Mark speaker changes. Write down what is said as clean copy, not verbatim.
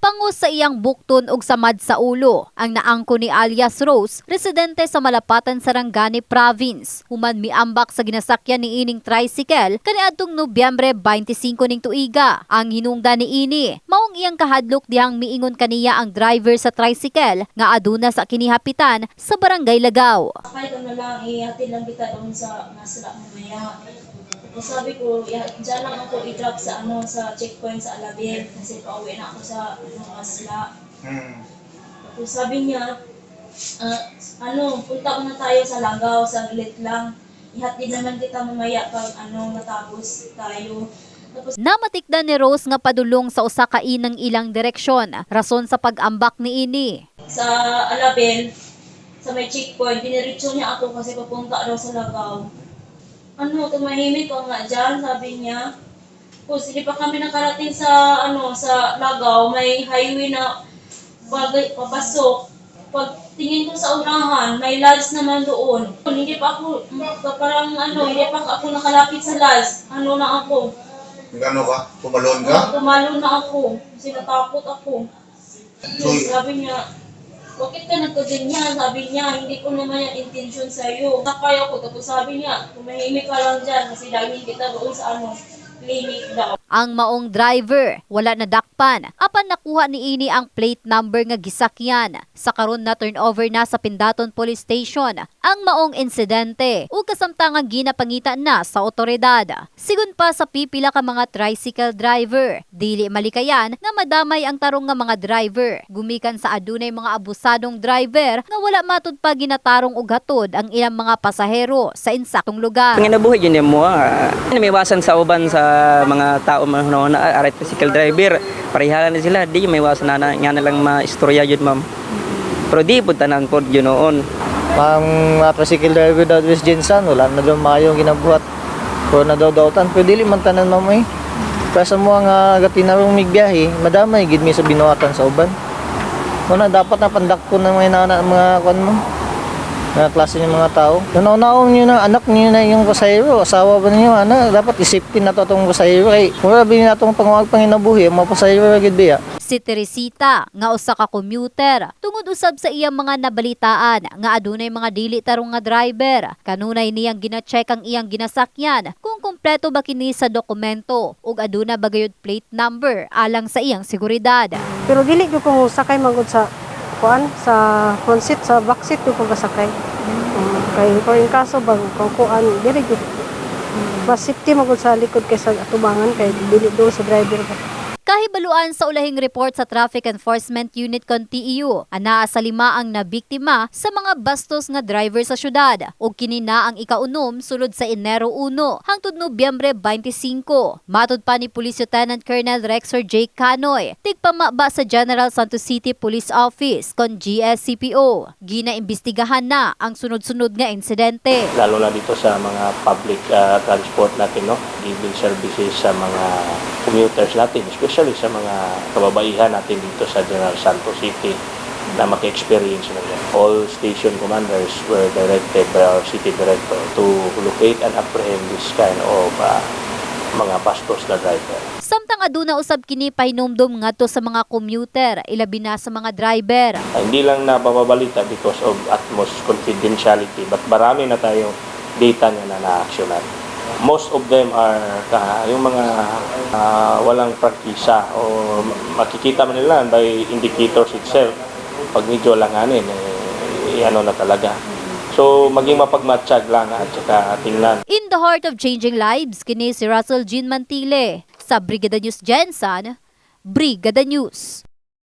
Speaker 1: Pangos sa iyang bukton ug samad sa ulo ang naangko ni alias Rose, residente sa Malapatan, Sarangani Province. Human miambak sa ginasakyan ni ining tricycle kaniadtong Nobyembre 25 ning tuiga. Ang hinungdan ni ini maong iyang kahadlok dihang miingon kaniya ang driver sa tricycle nga aduna sa kinihapitan sa Barangay Lagaw.
Speaker 2: Sakay ko na lang, ihatid lang kita doon sa masla mamaya. Tapos sabi ko, dyan lang ako i-drop sa sa checkpoint sa Alabel kasi pauwi na ako sa masla. Tapos sabi niya, punta ko na tayo sa Langaw, sa Glit lang. Ihatid naman kita mamaya pag matapos tayo.
Speaker 1: Namatikdan ni Rose nga padulong sa usa ka inang ilang direksyon, rason sa pag-ambak ni ini.
Speaker 2: Sa Alabel, sa may checkpoint, diniretso niya ako kasi papunta daw sa Langaw. Tumahimik ko nga dyan, sabi niya. Tapos hindi pa kami nakarating sa sa Langaw, may highway na papasok. Pag tingin ko sa unahan, may lodge naman doon. Hindi pa ako nakalapit sa lodge. Na ako.
Speaker 3: Ano ka? Tumalon ka?
Speaker 2: Tumalon na ako. Kasi natakot ako. Sabi niya, bakit ka nagkaganyan? Sabi niya, hindi ko naman yung intention sa'yo. Nakaya ko. Tapos sabi niya, tumahimik ka lang dyan kasi dahil kita doon sa clinic daw.
Speaker 1: Ang maong driver wala na dakpan apan nakuha ni ini ang plate number nga gisakyan. Sa karon na turnover na sa Pindaton Police Station ang maong insidente ug kasamtangang ginapangita na sa otoridad. Sigun pa sa pipila ka mga tricycle driver, dili malikayan nga madamay ang tarong nga mga driver. Gumikan sa adunay mga abusadong driver nga wala matud pa ginatarong og hatod ang ilang mga pasahero sa insaktong lugar.
Speaker 4: Panginabuhi yun mo, may iwasan sa uban sa mga tao na aray tricycle driver, parihalan na sila, di may iwasan na nga nalang maistorya yun ma'am. Pero di po tanan po yun noon.
Speaker 5: Mga tricycle driver daw West Jensen, wala na daw mayong ginabuhat. Kung na daw dautan, pero dili man tanan ma'am eh. Kaya mo nga gatinarong migbiyahe, madamay gid mi sa binuhatan sa uban. Muna dapat na pandakpo na mga kwan mo. Mga klase ng mga tao. Naunaon nyo na, anak nyo na yung pasahero, asawa ba ninyo, dapat isipin na ito itong pasahero. Kaya mura bilhin na itong panginabuhi, ang mga pasahero agad biya.
Speaker 1: Si Teresita nga usa ka commuter tungod usab sa iyang mga nabalitaan nga adunay mga dili tarong nga driver. Kanunay niyang gina-check ang iyang ginasakyan kung kumpleto ba kini sa dokumento ug aduna ba gayud plate number alang sa iyang seguridad.
Speaker 6: Pero dili ko kung sakay magud sa sa front seat, sa back seat ko kasakay. Kaya kung yung kaso bang kuan dili ko mas safety magud sa likod kaysa atubangan kay dili do sa driver ba.
Speaker 1: Kahibaluan sa ulahing report sa Traffic Enforcement Unit kon TEU, anaa sa 5 ang nabiktima sa mga bastos nga driver sa syudad ug kini na ang ikaunom sulod sa Enero 1 hangtod Nobyembre 25. Matud pa ni Police Lieutenant Colonel Rexor J. Canoy, tigpamaba sa General Santos City Police Office kon GSCPO. Ginaimbestigahan na ang sunod-sunod nga insidente.
Speaker 7: Lalo na dito sa mga public transport natin, giving services sa mga commuters natin, especially sa mga kababaihan natin dito sa General Santos City na maki-experience nila. All station commanders were directed by our city director to locate and apprehend this kind of mga bastos na driver.
Speaker 1: Samtang aduna usab kini pahinumdum ngadto sa mga commuter, ilabi na sa mga driver.
Speaker 7: Hindi lang nababalita because of utmost confidentiality, but marami na tayong data na na-actionan. Most of them are yung mga walang prangkisa o makikita man nila by indicators itself. Pag medyo langanin, na talaga. So, maging mapagmatsyag lang at saka tingnan.
Speaker 1: In the heart of changing lives, kini si Russell Jean Mantile sa Brigada News Jensen, Brigada News.